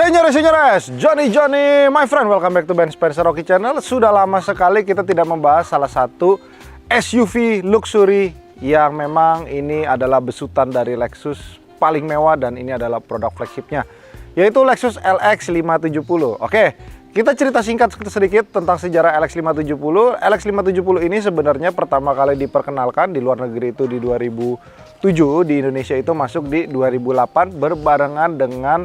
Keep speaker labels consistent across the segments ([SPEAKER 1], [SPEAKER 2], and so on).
[SPEAKER 1] Senyores, Johnny, my friend, welcome back to Ben Spencer Rocky Channel. Sudah lama sekali kita tidak membahas salah satu SUV luxury yang memang ini adalah besutan dari Lexus paling mewah dan ini adalah produk flagshipnya, yaitu Lexus LX 570. Oke, kita cerita singkat sedikit tentang sejarah LX 570. LX 570 ini sebenarnya pertama kali diperkenalkan di luar negeri itu di 2007, di Indonesia itu masuk di 2008 berbarengan dengan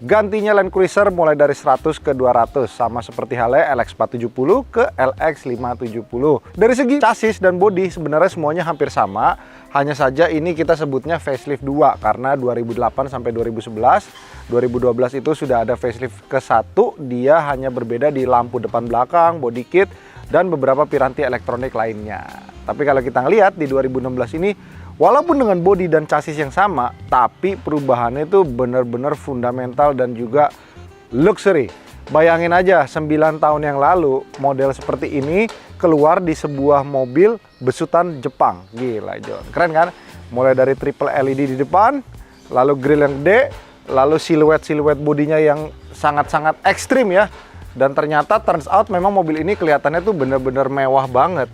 [SPEAKER 1] gantinya Land Cruiser mulai dari 100 ke 200, sama seperti halnya LX 470 ke LX 570. Dari segi chassis dan bodi sebenarnya semuanya hampir sama, hanya saja ini kita sebutnya facelift 2 karena 2008 sampai 2011, 2012 itu sudah ada facelift ke-1, dia hanya berbeda di lampu depan belakang, body kit, dan beberapa piranti elektronik lainnya. Tapi kalau kita ngelihat di 2016 ini, walaupun dengan bodi dan chassis yang sama, tapi perubahannya itu benar-benar fundamental dan juga luxury. Bayangin aja, 9 tahun yang lalu model seperti ini keluar di sebuah mobil besutan Jepang. Gila John, keren kan? Mulai dari triple LED di depan, lalu grill yang gede, lalu siluet bodinya yang sangat-sangat ekstrim ya. Dan ternyata turns out memang mobil ini kelihatannya tuh benar-benar mewah banget.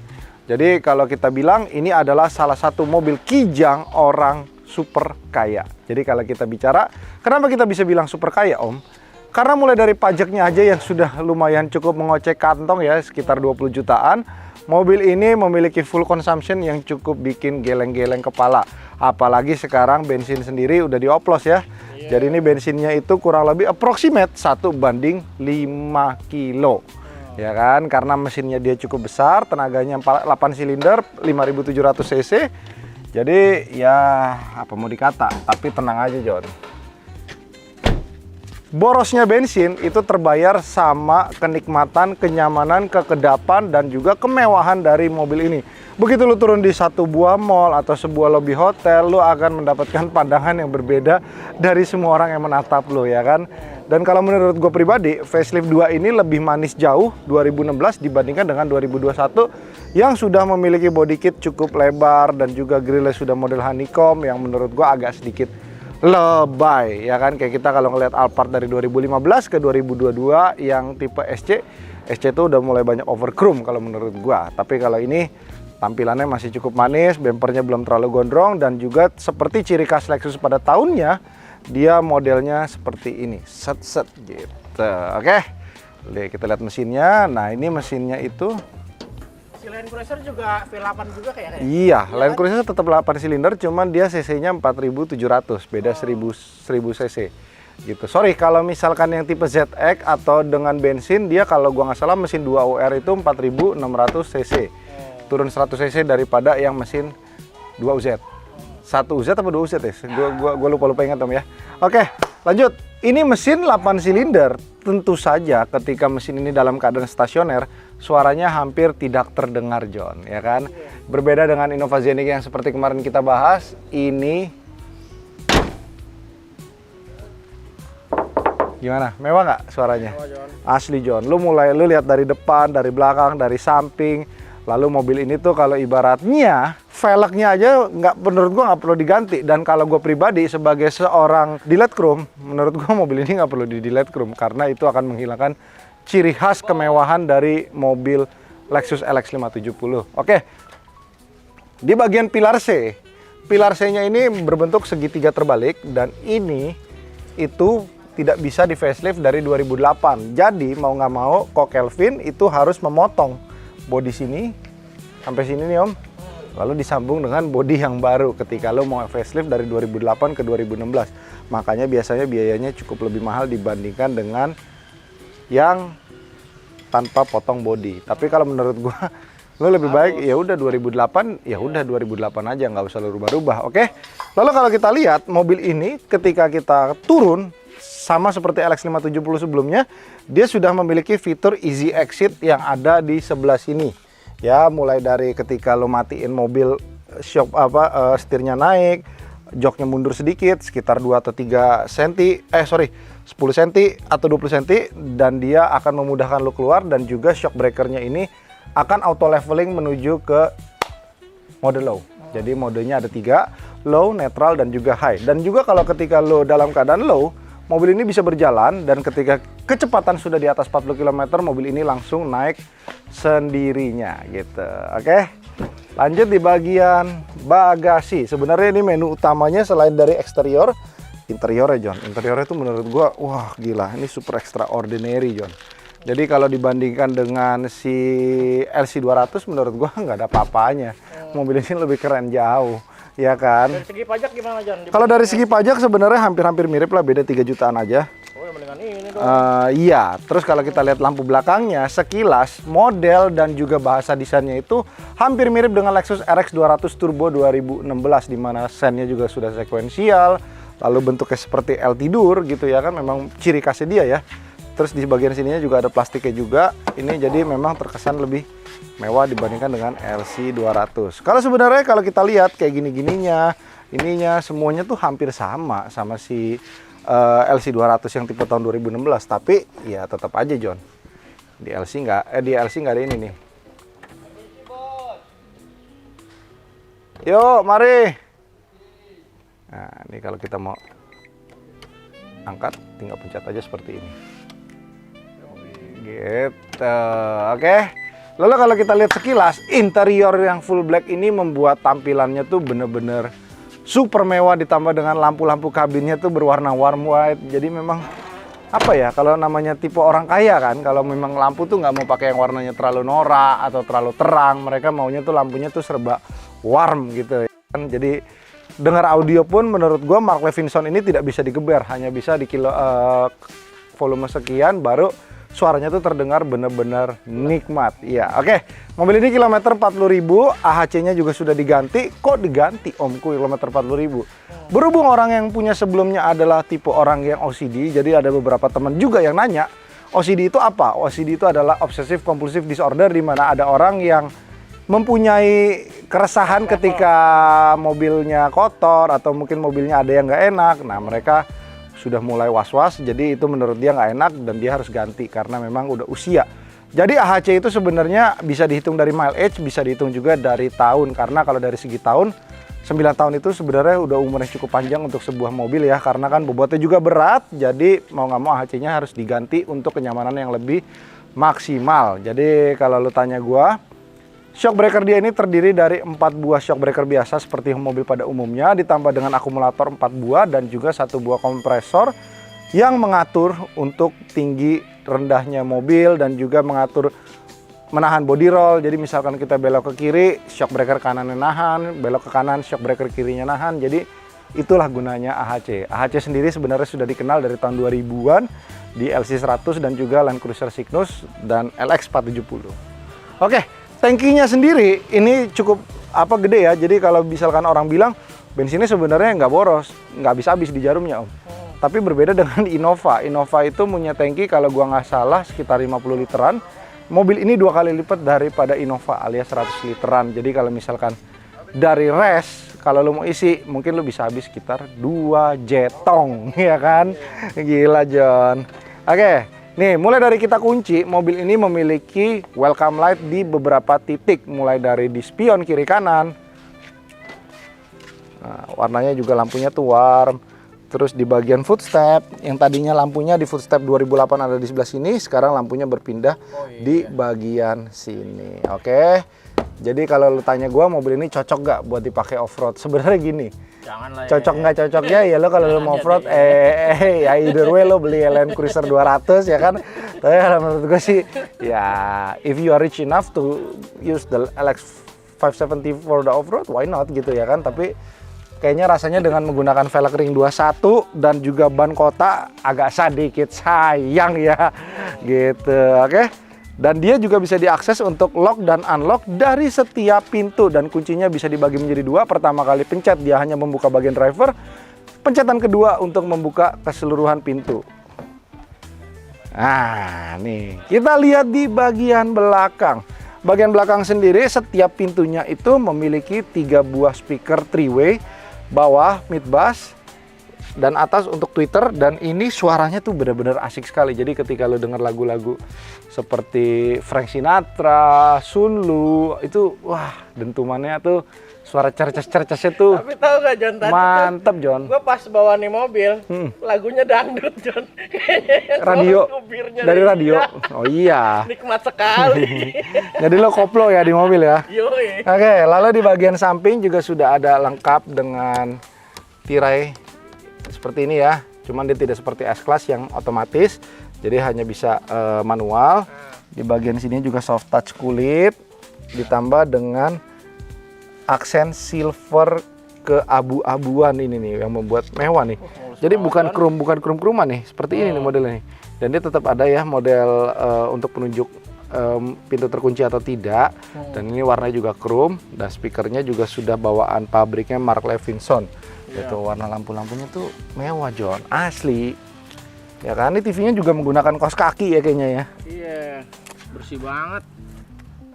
[SPEAKER 1] Jadi kalau kita bilang ini adalah salah satu mobil kijang orang super kaya. Jadi kalau kita bicara, kenapa kita bisa bilang super kaya Om? Karena mulai dari pajaknya aja yang sudah lumayan cukup mengocek kantong ya, sekitar 20 jutaan. Mobil ini memiliki full consumption yang cukup bikin geleng-geleng kepala. Apalagi sekarang bensin sendiri udah dioplos ya. Jadi ini bensinnya itu kurang lebih approximate 1:5 kilo. Ya kan, karena mesinnya dia cukup besar, tenaganya 8 silinder, 5700 cc. Jadi ya apa mau dikata, tapi tenang aja John. Borosnya bensin itu terbayar sama kenikmatan, kenyamanan, kekedapan, dan juga kemewahan dari mobil ini. Begitu lu turun di satu buah mall atau sebuah lobby hotel, lu akan mendapatkan pandangan yang berbeda dari semua orang yang menatap lu, ya kan? Dan kalau menurut gue pribadi, facelift 2 ini lebih manis jauh 2016 dibandingkan dengan 2021 yang sudah memiliki body kit cukup lebar dan juga grillnya sudah model honeycomb yang menurut gue agak sedikit lebay, ya kan? Kayak kita kalau ngelihat Alphard dari 2015 ke 2022 yang tipe SC itu udah mulai banyak overchrome kalau menurut gue. Tapi kalau ini tampilannya masih cukup manis, bempernya belum terlalu gondrong, dan juga seperti ciri khas Lexus pada tahunnya, dia modelnya seperti ini, set gitu. Oke, lihat, kita lihat mesinnya. Nah ini mesinnya itu
[SPEAKER 2] si Land Cruiser juga V8 juga kayaknya.
[SPEAKER 1] Iya, Land Cruiser tetap 8 silinder, cuman dia cc-nya 4700, beda 1000 cc gitu. Sorry, kalau misalkan yang tipe ZX atau dengan bensin, dia kalau gua nggak salah mesin 2 UR itu 4600 cc. Turun 100 cc daripada yang mesin 2 UZ. 1 UZ apa 2 UZ ya? Gua lupa ingat Om ya. Oke, lanjut. Ini mesin 8 silinder. Tentu saja ketika mesin ini dalam keadaan stasioner, suaranya hampir tidak terdengar John, ya kan? Berbeda dengan Innova Zenix yang seperti kemarin kita bahas, ini gimana? Mewah nggak suaranya?
[SPEAKER 2] Mewah, John.
[SPEAKER 1] Asli John. Lu lihat dari depan, dari belakang, dari samping. Lalu mobil ini tuh kalau ibaratnya velgnya aja menurut gua nggak perlu diganti. Dan kalau gue pribadi sebagai seorang delete chrome, menurut gua mobil ini nggak perlu di delete chrome karena itu akan menghilangkan ciri khas kemewahan dari mobil Lexus LX 570. Oke, di bagian pilar C-nya ini berbentuk segitiga terbalik dan ini itu tidak bisa di facelift dari 2008. Jadi mau nggak mau, Kok Kelvin itu harus memotong bodi sini sampai sini nih Om, lalu disambung dengan bodi yang baru ketika lo mau facelift dari 2008 ke 2016. Makanya biasanya biayanya cukup lebih mahal dibandingkan dengan yang tanpa potong bodi. Tapi kalau menurut gua lo lebih baik ya udah 2008, ya udah 2008 aja, nggak usah lo rubah-rubah. Oke, lalu kalau kita lihat mobil ini ketika kita turun, sama seperti LX 570 sebelumnya, dia sudah memiliki fitur easy exit yang ada di sebelah sini. Ya, mulai dari ketika lo matiin mobil, setirnya naik, joknya mundur sedikit, sekitar 2 atau 3 cm, 10 cm atau 20 cm, dan dia akan memudahkan lo keluar, dan juga shock breakernya ini akan auto leveling menuju ke mode low. Jadi modenya ada 3, low, neutral, dan juga high. Dan juga kalau ketika lo dalam keadaan low, mobil ini bisa berjalan dan ketika kecepatan sudah di atas 40 km, mobil ini langsung naik sendirinya gitu. Oke. Lanjut di bagian bagasi. Sebenarnya ini menu utamanya selain dari eksterior, interiornya John. Interiornya itu menurut gua wah gila, ini super extraordinary John. Jadi kalau dibandingkan dengan si LC200 menurut gua nggak ada apa-apanya. Mobil ini lebih keren jauh, ya kan?
[SPEAKER 2] Dari segi pajak gimana John?
[SPEAKER 1] Kalau dari segi pajak sebenarnya hampir-hampir mirip lah, beda 3 jutaan aja.
[SPEAKER 2] Oh, yang mendingan ini dong.
[SPEAKER 1] Iya, terus kalau kita lihat lampu belakangnya, sekilas model dan juga bahasa desainnya itu hampir mirip dengan Lexus RX 200 Turbo 2016, di mana sennya juga sudah sekuensial, lalu bentuknya seperti L tidur gitu ya kan, memang ciri khasnya dia ya. Terus di bagian sininya juga ada plastiknya juga. Ini jadi memang terkesan lebih mewah dibandingkan dengan LC 200. Kalau sebenarnya kalau kita lihat kayak gini-gininya, ininya semuanya tuh hampir sama si LC 200 yang tipe tahun 2016, tapi ya tetap aja John. Di LC nggak ada ini nih. Yuk, mari. Nah, ini kalau kita mau angkat tinggal pencet aja seperti ini. Gitu. Oke. Lalu kalau kita lihat sekilas, interior yang full black ini membuat tampilannya tuh bener-bener super mewah, ditambah dengan lampu-lampu kabinnya tuh berwarna warm white. Jadi memang apa ya, kalau namanya tipe orang kaya kan, kalau memang lampu tuh nggak mau pakai yang warnanya terlalu norak atau terlalu terang, mereka maunya tuh lampunya tuh serba warm gitu kan. Jadi dengar audio pun menurut gua Mark Levinson ini tidak bisa digeber, hanya bisa di volume sekian baru suaranya tuh terdengar bener-bener nikmat. Iya, oke. Mobil ini kilometer 40.000, AHC-nya juga sudah diganti. Kok diganti omku kilometer 40.000? Berhubung orang yang punya sebelumnya adalah tipe orang yang OCD, jadi ada beberapa teman juga yang nanya, OCD itu apa? OCD itu adalah Obsessive Compulsive Disorder, di mana ada orang yang mempunyai keresahan ketika mobilnya kotor atau mungkin mobilnya ada yang nggak enak. Nah, mereka sudah mulai was-was, jadi itu menurut dia nggak enak dan dia harus ganti karena memang udah usia. Jadi AHC itu sebenarnya bisa dihitung dari mileage, bisa dihitung juga dari tahun, karena kalau dari segi tahun, 9 tahun itu sebenarnya udah umur yang cukup panjang untuk sebuah mobil ya, karena kan bobotnya juga berat, jadi mau nggak mau AHC-nya harus diganti untuk kenyamanan yang lebih maksimal. Jadi kalau lu tanya gua, shock breaker dia ini terdiri dari 4 buah shock breaker biasa seperti mobil pada umumnya, ditambah dengan akumulator 4 buah dan juga 1 buah kompresor yang mengatur untuk tinggi rendahnya mobil dan juga mengatur menahan body roll. Jadi misalkan kita belok ke kiri, shock breaker kanannya nahan, belok ke kanan, shock breaker kirinya nahan. Jadi itulah gunanya AHC. AHC sendiri sebenarnya sudah dikenal dari tahun 2000-an di LC100 dan juga Land Cruiser Cygnus dan LX470. Oke. Tangkinya sendiri ini cukup gede ya. Jadi kalau misalkan orang bilang bensinnya sebenarnya nggak boros, nggak habis-habis di jarumnya Om. Tapi berbeda dengan Innova. Innova itu punya tangki kalau gua nggak salah sekitar 50 literan. Mobil ini 2 kali lipat daripada Innova alias 100 literan. Jadi kalau misalkan dari race, kalau lu mau isi mungkin lu bisa habis sekitar 2 jetong, ya kan? Gila John. Oke. Nih, mulai dari kita kunci, mobil ini memiliki welcome light di beberapa titik, mulai dari di spion kiri kanan. Nah, warnanya juga lampunya tuh warm. Terus di bagian footstep, yang tadinya lampunya di footstep 2008 ada di sebelah sini, sekarang lampunya berpindah di bagian sini. Oke. Jadi kalau lu tanya gua, mobil ini cocok gak buat dipakai off-road? Sebenarnya gini.
[SPEAKER 2] Janganlah
[SPEAKER 1] cocok nggak cocoknya ya lo kalau lo mau off-road ya either way lo beli Land Cruiser 200 ya kan. Tapi menurut gue sih ya if you are rich enough to use the LX 570 for the off-road, why not gitu ya kan. Tapi kayaknya rasanya dengan menggunakan velg ring 21 dan juga ban kota agak sedikit sayang ya gitu. Oke. Dan dia juga bisa diakses untuk lock dan unlock dari setiap pintu, dan kuncinya bisa dibagi menjadi 2. Pertama kali pencet dia hanya membuka bagian driver, pencetan kedua untuk membuka keseluruhan pintu. Nah nih kita lihat di bagian belakang. Bagian belakang sendiri setiap pintunya itu memiliki 3 buah speaker 3-way, bawah mid bass dan atas untuk tweeter, dan ini suaranya tuh benar-benar asik sekali. Jadi ketika lo denger lagu-lagu seperti Frank Sinatra, Sun Lu, itu wah dentumannya tuh Suara cerces-cercesnya tuh
[SPEAKER 2] Tapi tahu gak John tadi
[SPEAKER 1] mantep, John.
[SPEAKER 2] gue pas bawa nih mobil, lagunya dangdut John. Kayaknya yang
[SPEAKER 1] Radio,
[SPEAKER 2] suara ngebirnya
[SPEAKER 1] dari
[SPEAKER 2] nih.
[SPEAKER 1] radio.
[SPEAKER 2] Iya,
[SPEAKER 1] Oh iya.
[SPEAKER 2] nikmat sekali.
[SPEAKER 1] Jadi lo koplo ya di mobil ya.
[SPEAKER 2] Yoi.
[SPEAKER 1] Oke, lalu di bagian samping juga sudah ada lengkap dengan tirai seperti ini ya. Cuman dia tidak seperti S-Class yang otomatis, jadi hanya bisa manual. Di bagian sini juga soft touch kulit, ditambah dengan aksen silver keabu-abuan ini nih yang membuat mewah nih. Jadi bukan krum-kruman nih, seperti ini nih modelnya nih. Dan dia tetap ada ya model untuk penunjuk pintu terkunci atau tidak. Dan ini warnanya juga krum dan speakernya juga sudah bawaan pabriknya Mark Levinson. Itu warna lampu-lampunya tuh mewah, John. Asli. Ya kan, ini TV-nya juga menggunakan kaos kaki ya kayaknya ya.
[SPEAKER 2] Iya, bersih banget.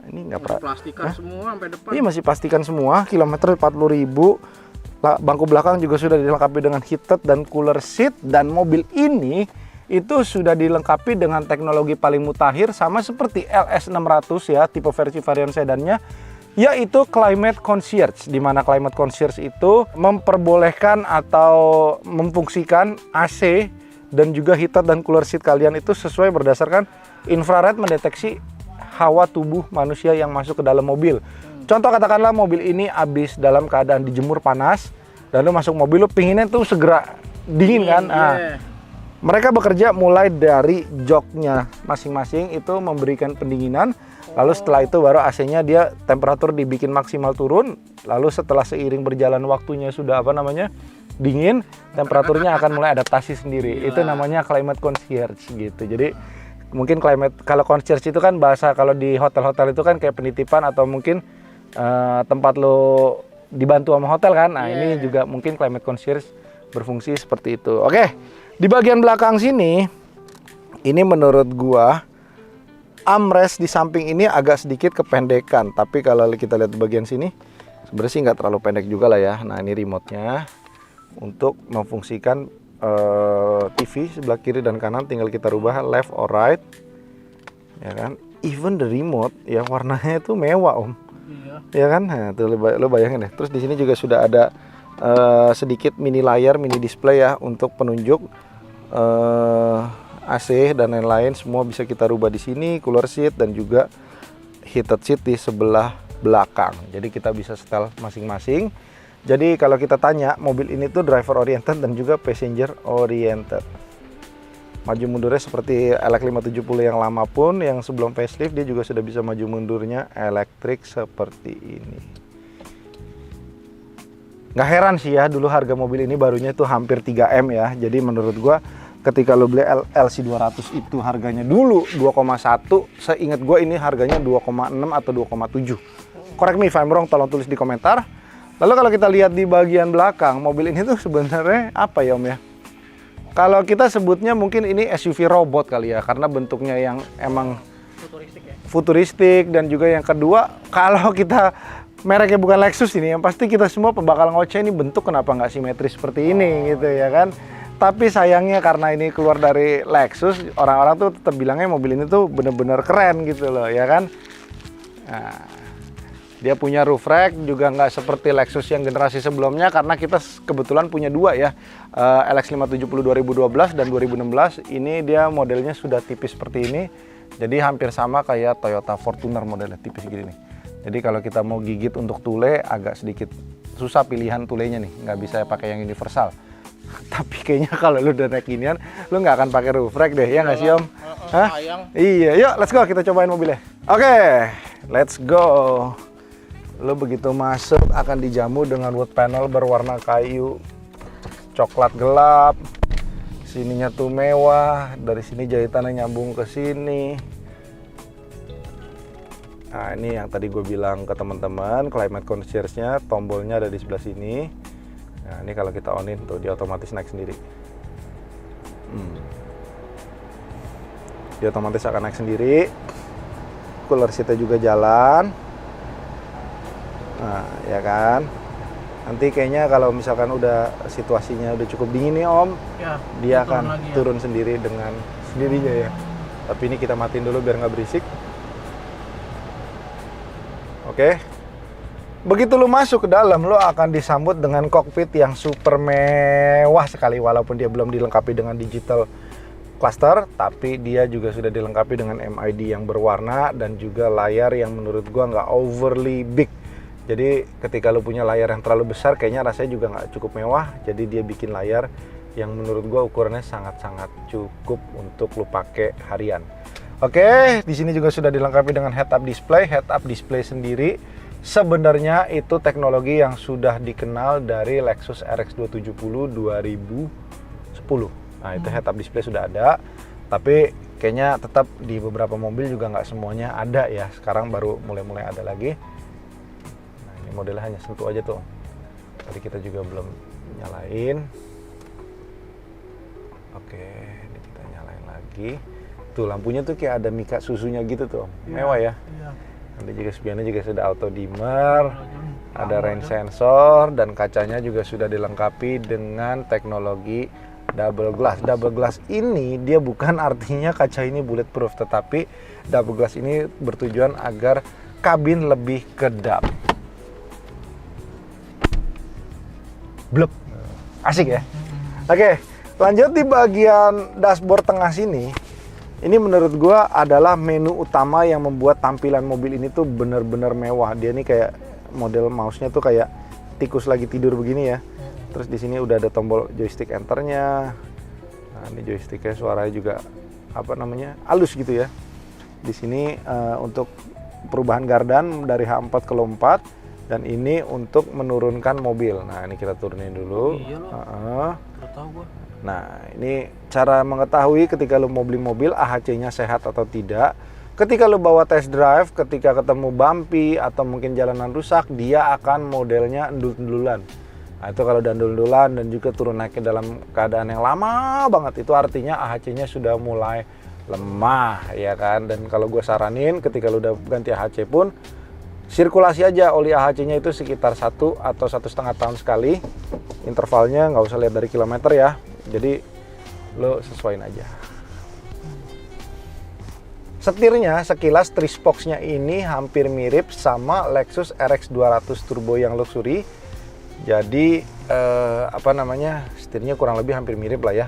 [SPEAKER 1] Ini nggak pernah.
[SPEAKER 2] Plastikan semua sampai depan.
[SPEAKER 1] Ini masih pastikan semua, kilometer 40.000. Bangku belakang juga sudah dilengkapi dengan heated dan cooler seat. Dan mobil ini itu sudah dilengkapi dengan teknologi paling mutakhir sama seperti LS600 ya, tipe versi varian sedannya, yaitu Climate Concierge. Di mana Climate Concierge itu memperbolehkan atau memfungsikan AC dan juga heated dan cooler seat kalian itu sesuai berdasarkan infrared mendeteksi hawa tubuh manusia yang masuk ke dalam mobil. Contoh katakanlah mobil ini habis dalam keadaan dijemur panas, dan lu masuk mobil lu pinginnya tuh segera dingin kan. Nah, mereka bekerja mulai dari joknya masing-masing itu memberikan pendinginan, lalu setelah itu baru AC-nya dia temperatur dibikin maksimal turun, lalu setelah seiring berjalan waktunya sudah dingin, temperaturnya akan mulai adaptasi sendiri. Itu namanya climate concierge gitu. Jadi mungkin kalau concierge itu kan bahasa kalau di hotel-hotel itu kan kayak penitipan atau mungkin tempat lo dibantu sama hotel kan. Nah, ini juga mungkin climate concierge berfungsi seperti itu. Oke. Di bagian belakang sini ini menurut gua armrest di samping ini agak sedikit kependekan, tapi kalau kita lihat di bagian sini sebenarnya sih nggak terlalu pendek juga lah ya. Nah, ini remote-nya untuk memfungsikan TV sebelah kiri dan kanan, tinggal kita rubah left or right ya kan. Even the remote ya warnanya itu mewah om. Ya kan, nah, tuh lo bayangin deh. Terus di sini juga sudah ada sedikit mini layar, mini display ya untuk penunjuk AC dan lain-lain. Semua bisa kita rubah di sini, cooler seat dan juga heated seat di sebelah belakang. Jadi kita bisa setel masing-masing. Jadi kalau kita tanya, mobil ini tuh driver oriented dan juga passenger oriented. Maju mundurnya seperti LX570 yang lama pun, yang sebelum facelift dia juga sudah bisa maju mundurnya elektrik seperti ini. Nggak heran sih ya, dulu harga mobil ini barunya tuh hampir 3M ya. Jadi menurut gua ketika lo beli LC200 itu harganya dulu 2,1, seingat gua ini harganya 2,6 atau 2,7. Correct me if I'm wrong, tolong tulis di komentar. Lalu kalau kita lihat di bagian belakang, mobil ini tuh sebenarnya apa ya om ya? Kalau kita sebutnya mungkin ini SUV robot kali ya, karena bentuknya yang emang futuristik dan juga yang kedua, kalau kita mereknya bukan Lexus ini, yang pasti kita semua bakal ngoceh ini bentuk kenapa nggak simetris seperti ini gitu ya kan. Tapi sayangnya karena ini keluar dari Lexus, orang-orang tuh tetap bilangnya mobil ini tuh bener-bener keren gitu loh ya kan. Nah, dia punya roof rack juga nggak seperti Lexus yang generasi sebelumnya, karena kita kebetulan punya dua ya, LX570 2012 dan 2016. Ini dia modelnya sudah tipis seperti ini, jadi hampir sama kayak Toyota Fortuner modelnya tipis gini nih. Jadi kalau kita mau gigit untuk tule agak sedikit susah pilihan tulenya nih, nggak bisa pakai yang universal. Tapi kayaknya kalau lu udah naik ginian, lu nggak akan pakai roof rack deh, ya nggak sih om? Hah? Iya, yuk let's go kita cobain mobilnya. Oke, let's go. Lo begitu masuk akan dijamu dengan wood panel berwarna kayu coklat gelap. Sininya tuh mewah, dari sini jahitannya nyambung ke sini. Nah, ini yang tadi gue bilang ke teman-teman, climate concierge-nya, tombolnya ada di sebelah sini. Nah, ini kalau kita onin tuh dia otomatis naik sendiri. Dia otomatis akan naik sendiri. Cooler seat-nya juga jalan. Nah, ya kan. Nanti kayaknya kalau misalkan udah situasinya udah cukup dingin nih om, ya, dia akan turun sendiri dengan sendirinya ya. Tapi ini kita matiin dulu biar nggak berisik. Oke. Begitu lu masuk ke dalam, lu akan disambut dengan kokpit yang super mewah sekali. Walaupun dia belum dilengkapi dengan digital cluster, tapi dia juga sudah dilengkapi dengan MID yang berwarna dan juga layar yang menurut gua nggak overly big. Jadi ketika lu punya layar yang terlalu besar, kayaknya rasanya juga nggak cukup mewah. Jadi dia bikin layar yang menurut gua ukurannya sangat-sangat cukup untuk lu pakai harian. Oke, di sini juga sudah dilengkapi dengan head-up display. Head-up display sendiri sebenarnya itu teknologi yang sudah dikenal dari Lexus RX 270 2010. Nah, itu head-up display sudah ada, tapi kayaknya tetap di beberapa mobil juga nggak semuanya ada ya. Sekarang baru mulai-mulai ada lagi. Nah, ini modelnya hanya sentuh aja tuh. Tadi kita juga belum nyalain. Oke, ini kita nyalain lagi. Tuh lampunya tuh kayak ada mika susunya gitu tuh, mewah ya. Nanti juga spionnya juga sudah auto dimmer, ada rain sensor, dan kacanya juga sudah dilengkapi dengan teknologi double glass. Double glass ini dia bukan artinya kaca ini bulletproof, tetapi double glass ini bertujuan agar kabin lebih kedap. Blep, asik ya. Oke, lanjut di bagian dashboard tengah sini. Ini menurut gua adalah menu utama yang membuat tampilan mobil ini tuh bener-bener mewah. Dia nih kayak model mouse-nya tuh kayak tikus lagi tidur begini ya. Terus di sini udah ada tombol joystick enter-nya. Nah, ini joysticknya suaranya juga apa namanya? Halus gitu ya. Di sini untuk perubahan gardan dari H4 ke L4, dan ini untuk menurunkan mobil. Nah, ini kita turunin dulu.
[SPEAKER 2] Iya loh. Udah tahu gua.
[SPEAKER 1] Nah, ini cara mengetahui ketika lu mau beli mobil AHC-nya sehat atau tidak. Ketika lu bawa test drive, ketika ketemu bumpy atau mungkin jalanan rusak, dia akan modelnya endul-endulan. Nah, itu kalau dandul-endulan dan juga turun naiknya dalam keadaan yang lama banget, itu artinya AHC-nya sudah mulai lemah, ya kan? Dan kalau gue saranin ketika lu udah ganti AHC pun, sirkulasi aja oli AHC-nya itu sekitar 1 atau 1,5 tahun sekali. Intervalnya nggak usah lihat dari kilometer ya. Jadi lo sesuaiin aja. Setirnya sekilas Trispox-nya ini hampir mirip sama Lexus RX 200 Turbo yang luxury. Jadi apa namanya, setirnya kurang lebih hampir mirip lah ya.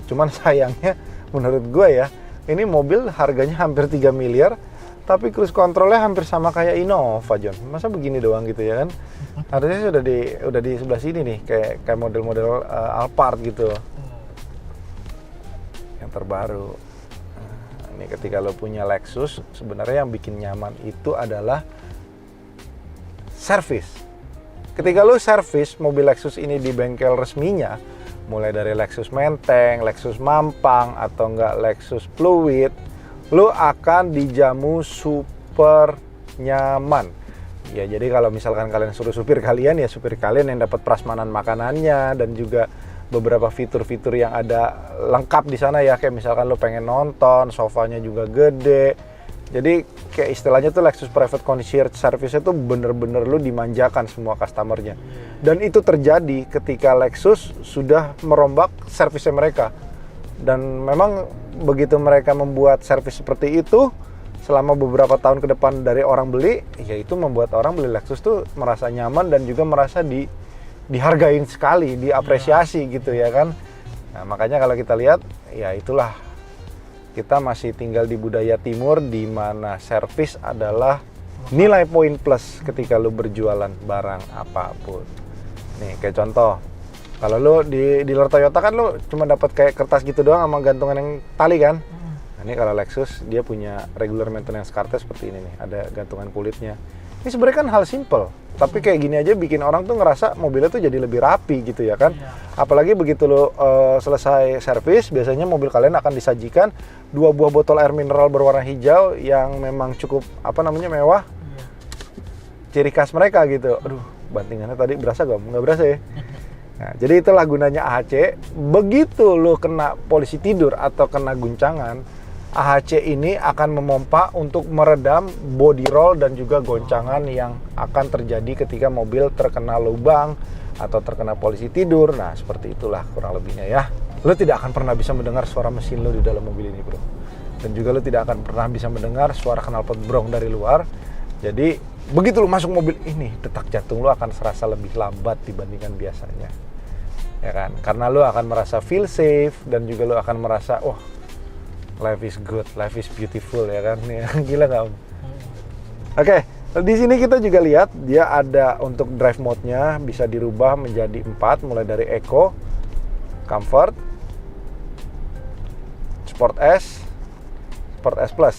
[SPEAKER 1] Cuman sayangnya menurut gue ya, ini mobil harganya hampir 3 miliar, tapi cruise controlnya hampir sama kayak Innova, John. Masa begini doang gitu ya kan? Harusnya udah di sebelah sini nih, kayak model-model Alphard gitu, yang terbaru. Nah, ini ketika lo punya Lexus, sebenarnya yang bikin nyaman itu adalah servis. Ketika lo servis mobil Lexus ini di bengkel resminya, mulai dari Lexus Menteng, Lexus Mampang, atau enggak Lexus Fluid, lo akan dijamu super nyaman. Ya, jadi kalau misalkan kalian suruh supir kalian, ya supir kalian yang dapat prasmanan makanannya dan juga beberapa fitur-fitur yang ada lengkap di sana ya. Kayak misalkan lo pengen nonton, sofanya juga gede. Jadi kayak istilahnya tuh Lexus Private Concierge Service-nya tuh bener-bener lo dimanjakan semua customernya. Dan itu terjadi ketika Lexus sudah merombak servisnya mereka. Dan memang begitu mereka membuat servis seperti itu selama beberapa tahun ke depan dari orang beli, ya itu membuat orang beli Lexus tuh merasa nyaman dan juga merasa dihargain sekali, diapresiasi gitu ya kan. Nah, makanya kalau kita lihat, ya itulah, kita masih tinggal di budaya timur di mana servis adalah nilai poin plus ketika lu berjualan barang apapun. Nih kayak contoh, kalau lu di dealer Toyota kan lu cuma dapat kayak kertas gitu doang sama gantungan yang tali kan. Nah, ini kalau Lexus dia punya regular maintenance card seperti ini nih, ada gantungan kulitnya. Ini sebenarnya kan hal simple, tapi kayak gini aja bikin orang tuh ngerasa mobilnya tuh jadi lebih rapi gitu ya kan. Apalagi begitu lo selesai servis, biasanya mobil kalian akan disajikan 2 buah botol air mineral berwarna hijau yang memang cukup apa namanya mewah. Ciri khas mereka gitu. Aduh, bantingannya tadi berasa gak? Nggak berasa ya. Nah, jadi itulah gunanya AHC. Begitu lo kena polisi tidur atau kena guncangan, AHC ini akan memompa untuk meredam body roll dan juga goncangan yang akan terjadi ketika mobil terkena lubang atau terkena polisi tidur. Nah, seperti itulah kurang lebihnya ya. Lo tidak akan pernah bisa mendengar suara mesin lo di dalam mobil ini, bro. Dan juga lo tidak akan pernah bisa mendengar suara knalpot brong dari luar. Jadi begitu lu masuk mobil ini, detak jantung lu akan serasa lebih lambat dibandingkan biasanya. Ya kan? Karena lu akan merasa feel safe dan juga lu akan merasa, wah, life is good, life is beautiful, ya kan? Gila nggak, Om? Oke, di sini kita juga lihat dia ada untuk drive mode-nya bisa dirubah menjadi 4, mulai dari Eco, Comfort, Sport S, Sport S Plus.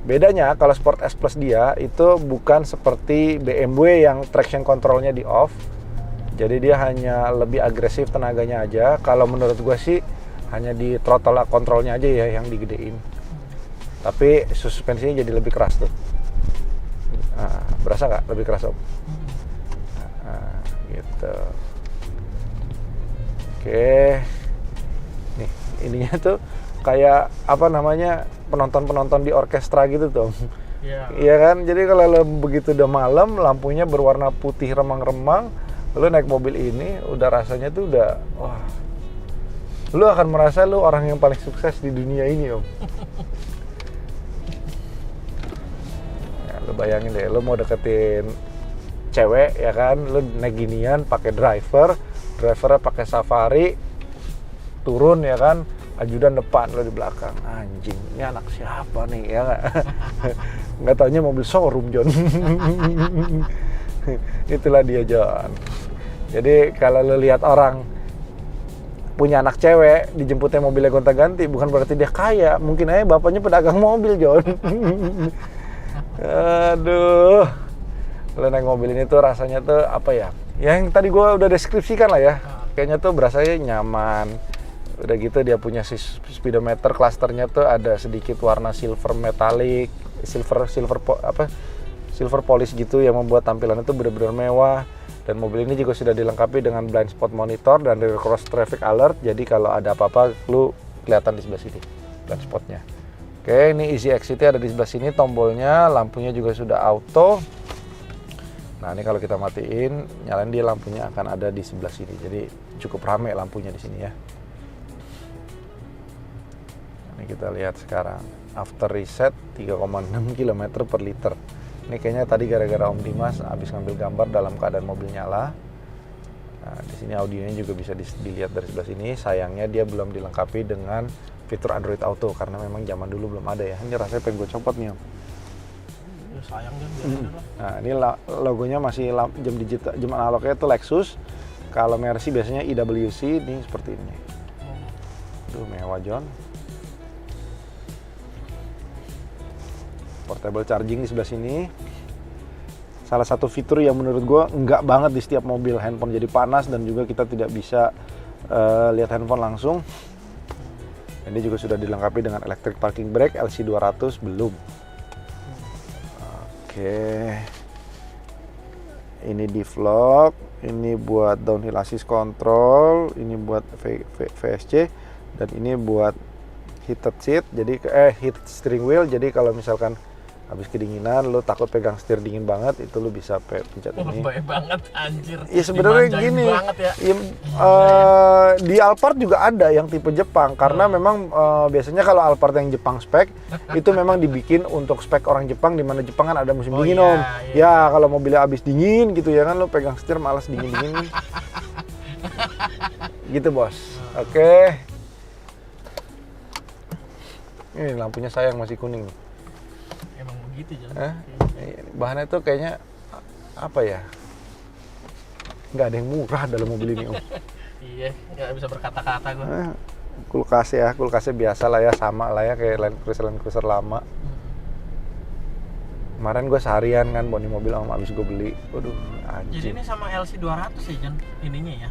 [SPEAKER 1] Bedanya kalau Sport S Plus dia itu bukan seperti BMW yang traction control-nya di off. Jadi dia hanya lebih agresif tenaganya aja. Kalau menurut gue sih hanya di throttle control-nya aja ya yang digedein. Tapi suspensinya jadi lebih keras tuh. Nah, berasa nggak lebih keras, Om? Nah, gitu. Oke. Nih, ininya tuh kayak apa namanya, penonton-penonton di orkestra gitu tuh. Iya kan? Jadi kalau lo begitu udah malam, lampunya berwarna putih remang-remang, lo naik mobil ini udah rasanya tuh udah, wah, lo akan merasa lo orang yang paling sukses di dunia ini, Om. Ya, lo bayangin deh, lo mau deketin cewek ya kan, lo naik ginian pakai drivernya pakai Safari, turun ya kan, ajudan depan, lo di belakang. Anjing, ini anak siapa nih, ya nggak? Nggak taunya mobil showroom, John. Itulah dia, John. Jadi kalau lo lihat orang punya anak cewek, dijemputnya mobilnya gonta-ganti, bukan berarti dia kaya. Mungkin aja bapaknya pedagang mobil, John. Aduh, lo naik mobil ini tuh rasanya tuh apa ya? Yang tadi gue udah deskripsikan lah ya. Kayaknya tuh berasanya nyaman. Udah gitu dia punya speedometer, clusternya tuh ada sedikit warna silver metallic, silver polish gitu yang membuat tampilannya tuh benar-benar mewah. Dan mobil ini juga sudah dilengkapi dengan blind spot monitor dan rear cross traffic alert. Jadi kalau ada apa-apa lu kelihatan di sebelah sini blind spotnya. Oke, ini easy exit-nya ada di sebelah sini, tombolnya, lampunya juga sudah auto. Nah, ini kalau kita matiin, nyalain dia lampunya akan ada di sebelah sini. Jadi cukup rame lampunya di sini ya. Ini kita lihat sekarang after reset 3,6 km per liter. Ini kayaknya tadi gara-gara Om Dimas habis ngambil gambar dalam keadaan mobil nyala. Nah, di sini audionya juga bisa dilihat dari sebelah sini. Sayangnya dia belum dilengkapi dengan fitur Android Auto karena memang zaman dulu belum ada ya. Ini rasanya pengen gue copot nih, Om.
[SPEAKER 2] Ya, sayang kan.
[SPEAKER 1] Nah, ini logonya masih jam digital, jam analognya itu Lexus. Kalau Mercy biasanya IWC, ini seperti ini. Aduh, mewah, John. Portable charging di sebelah sini. Salah satu fitur yang menurut gue enggak banget di setiap mobil, handphone jadi panas dan juga kita tidak bisa lihat handphone langsung. Ini juga sudah dilengkapi dengan electric parking brake, LC200 belum. Oke. Ini di vlog, ini buat downhill assist control, ini buat VSC dan ini buat heated seat, jadi heated steering wheel. Jadi kalau misalkan habis kedinginan, lo takut pegang setir dingin banget, itu lo bisa pencet ini.
[SPEAKER 2] Baik banget, anjir.
[SPEAKER 1] Ya sebenarnya gini, ya, di Alphard juga ada yang tipe Jepang, karena memang biasanya kalau Alphard yang Jepang spek, itu memang dibikin untuk spek orang Jepang, di mana Jepang kan ada musim dingin, Om. Ya kalau mobilnya habis dingin gitu ya kan, lo pegang setir malas dingin-dingin. Gitu, Bos. Oke. Ini lampunya sayang masih kuning.
[SPEAKER 2] Emang begitu, Jon.
[SPEAKER 1] Bahannya tuh kayaknya apa ya? Nggak ada yang murah dalam mobil ini, Om.
[SPEAKER 2] Iya, nggak bisa berkata-kata gue.
[SPEAKER 1] Kulkasnya biasa lah ya, sama lah ya kayak Land Cruiser lama. Kemarin gue seharian kan boni mobil Om, abis gue beli. Waduh, anjing.
[SPEAKER 2] Jadi ini sama LC200 ya, Jon, ininya ya?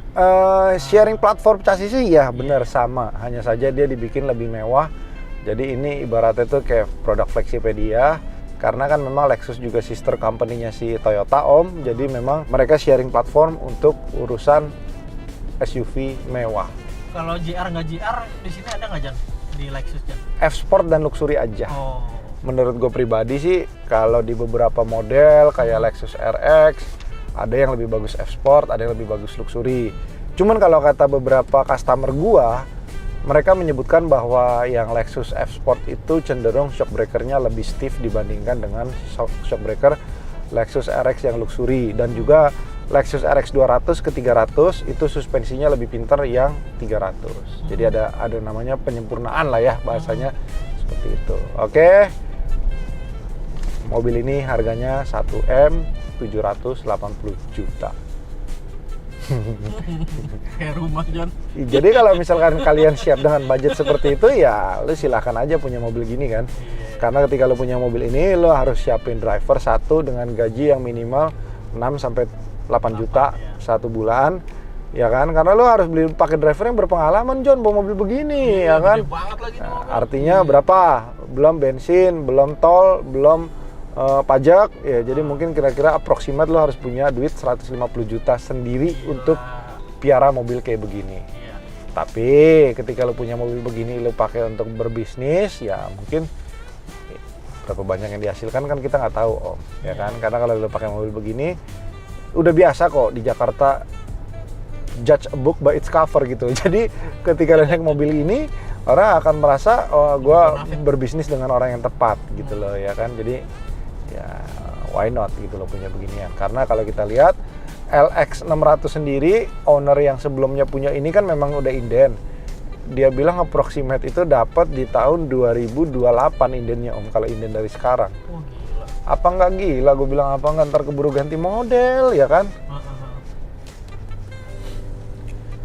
[SPEAKER 1] Sharing platform chassisnya ya benar sama, hanya saja dia dibikin lebih mewah. Jadi ini ibaratnya tuh kayak produk flagship-nya dia, karena kan memang Lexus juga sister company-nya si Toyota, Om. Jadi memang mereka sharing platform untuk urusan SUV mewah.
[SPEAKER 2] Kalau GR nggak GR, di sini ada nggak, Jon? Di Lexus, Jon?
[SPEAKER 1] F-Sport dan Luxury aja.
[SPEAKER 2] Oh.
[SPEAKER 1] Menurut gue pribadi sih, kalau di beberapa model kayak Lexus RX, ada yang lebih bagus F-Sport, ada yang lebih bagus Luxury. Cuman kalau kata beberapa customer gua, mereka menyebutkan bahwa yang Lexus F Sport itu cenderung shock breaker-nya lebih stiff dibandingkan dengan shock breaker Lexus RX yang luxury, dan juga Lexus RX 200 ke 300 itu suspensinya lebih pintar yang 300. Jadi ada namanya penyempurnaan lah ya bahasanya, seperti itu. Oke. Mobil ini harganya 1M 780 juta.
[SPEAKER 2] Kayak rumah, John.
[SPEAKER 1] Jadi kalau misalkan kalian siap dengan budget seperti itu, ya lu silahkan aja punya mobil gini kan. Karena ketika lu punya mobil ini, lu harus siapin driver satu dengan gaji yang minimal 6 sampai 8 juta satu bulan. Ya kan? Karena lu harus beli pakai driver yang berpengalaman, John, bawa mobil begini, ya kan?
[SPEAKER 2] Banget lagi nih mobil.
[SPEAKER 1] Artinya berapa? Belum bensin, belum tol, belum pajak, ya jadi mungkin kira-kira approximate lo harus punya duit 150 juta sendiri untuk piara mobil kayak begini. Tapi ketika lo punya mobil begini lo pakai untuk berbisnis, ya mungkin berapa banyak yang dihasilkan kan kita nggak tahu, Om, ya kan? Karena kalau lo pakai mobil begini udah biasa kok di Jakarta judge a book by its cover gitu. Jadi ketika lo naik mobil ini, orang akan merasa, oh gue berbisnis dengan orang yang tepat gitu loh, ya kan? Jadi ya why not gitu loh punya beginian. Karena kalau kita lihat LX 600 sendiri, owner yang sebelumnya punya ini kan memang udah inden. Dia bilang approximate itu dapat di tahun 2028 indennya, Om, kalau inden dari sekarang.
[SPEAKER 2] Oh, gila.
[SPEAKER 1] Apa nggak gila? Gue bilang apa nggak, ntar keburu ganti model, ya kan?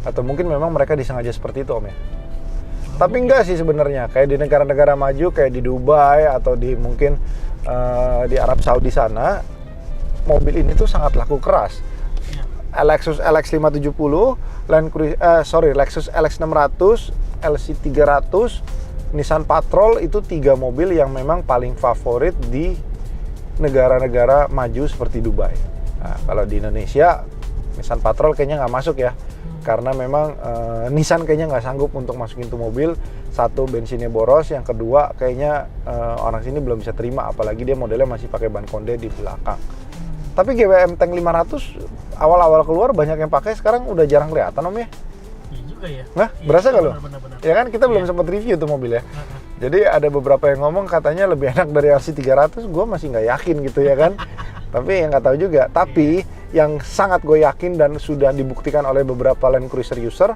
[SPEAKER 1] Atau mungkin memang mereka disengaja seperti itu, Om, ya. Tapi enggak sih sebenarnya, kayak di negara-negara maju kayak di Dubai atau di mungkin di Arab Saudi sana, mobil ini tuh sangat laku keras. Lexus LX 570, Lexus LX 600, LC 300, Nissan Patrol, itu 3 mobil yang memang paling favorit di negara-negara maju seperti Dubai. Nah, kalau di Indonesia, Nissan Patrol kayaknya nggak masuk ya. Karena memang Nissan kayaknya nggak sanggup untuk masukin tuh mobil. Satu, bensinnya boros, yang kedua kayaknya orang sini belum bisa terima, apalagi dia modelnya masih pakai ban konde di belakang. Tapi GWM Tank 500 awal-awal keluar banyak yang pakai, sekarang udah jarang kelihatan, Om, ya.
[SPEAKER 2] Iya juga ya.
[SPEAKER 1] Nah, berasa nggak lo?
[SPEAKER 2] Benar-benar.
[SPEAKER 1] Ya kan kita belum sempat review tuh mobil ya. Jadi ada beberapa yang ngomong katanya lebih enak dari RC 300, gue masih nggak yakin gitu ya kan. Tapi yang nggak tahu juga. Tapi yang sangat gue yakin dan sudah dibuktikan oleh beberapa Land Cruiser user,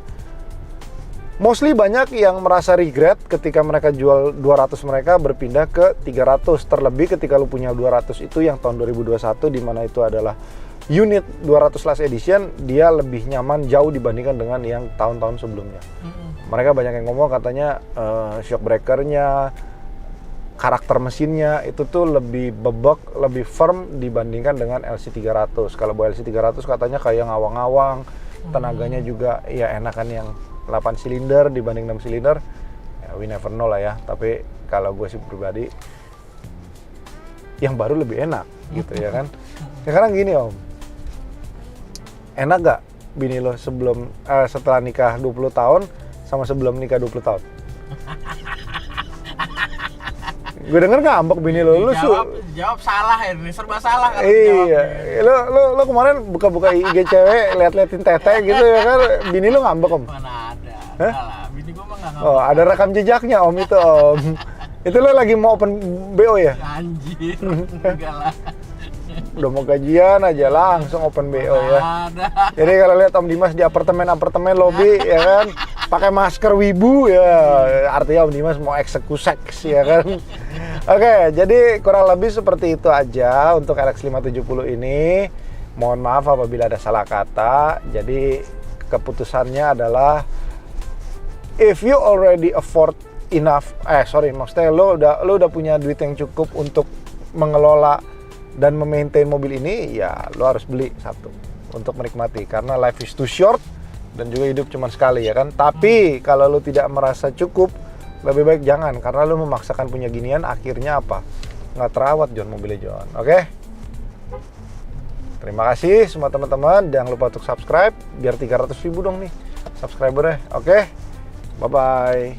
[SPEAKER 1] mostly banyak yang merasa regret ketika mereka jual 200 mereka berpindah ke 300. Terlebih ketika lu punya 200 itu yang tahun 2021, di mana itu adalah unit 200 last edition, dia lebih nyaman jauh dibandingkan dengan yang tahun-tahun sebelumnya. Mereka banyak yang ngomong katanya shock breakernya, karakter mesinnya itu tuh lebih bebek, lebih firm dibandingkan dengan LC300. Kalau bawa LC300 katanya kayak ngawang-ngawang, tenaganya juga ya enakan yang 8 silinder dibanding 6 silinder. Ya, we never know lah ya. Tapi kalau gue sih pribadi, yang baru lebih enak gitu ya kan. Sekarang gini, Om, enak gak bini lo setelah nikah 20 tahun sama sebelum nikah 20 tahun? Gue denger ngambek bini lo.
[SPEAKER 2] Jawab salah ya, serba salah kan.
[SPEAKER 1] Iya, lo kemarin buka-buka IG cewek, liat-liatin tete gitu ya kan, bini lo ngambek, Om?
[SPEAKER 2] Mana ada.
[SPEAKER 1] Hah?
[SPEAKER 2] Lah, bini gua mah enggak ngambek.
[SPEAKER 1] Oh, ada rekam jejaknya, Om, itu, Om. Itu lo lagi mau open BO ya?
[SPEAKER 2] Anjir. Enggak lah.
[SPEAKER 1] Udah mau gajian aja langsung open BO ya.
[SPEAKER 2] Ada.
[SPEAKER 1] Jadi kalau lihat Om Dimas di apartemen lobby ya kan, pakai masker wibu ya, artinya Om Dimas mau eksekusi ya kan. Oke, jadi kurang lebih seperti itu aja untuk LX 570 ini. Mohon maaf apabila ada salah kata. Jadi keputusannya adalah if you already afford enough, maksudnya lo udah punya duit yang cukup untuk mengelola dan memaintain mobil ini, ya lo harus beli satu untuk menikmati, karena life is too short dan juga hidup cuma sekali ya kan. Tapi kalau lo tidak merasa cukup, lebih baik jangan, karena lo memaksakan punya ginian, akhirnya apa? Nggak terawat, John, mobilnya, John. Oke? Terima kasih semua teman-teman, jangan lupa untuk subscribe biar 300.000 dong nih subscribernya. Oke? Bye bye.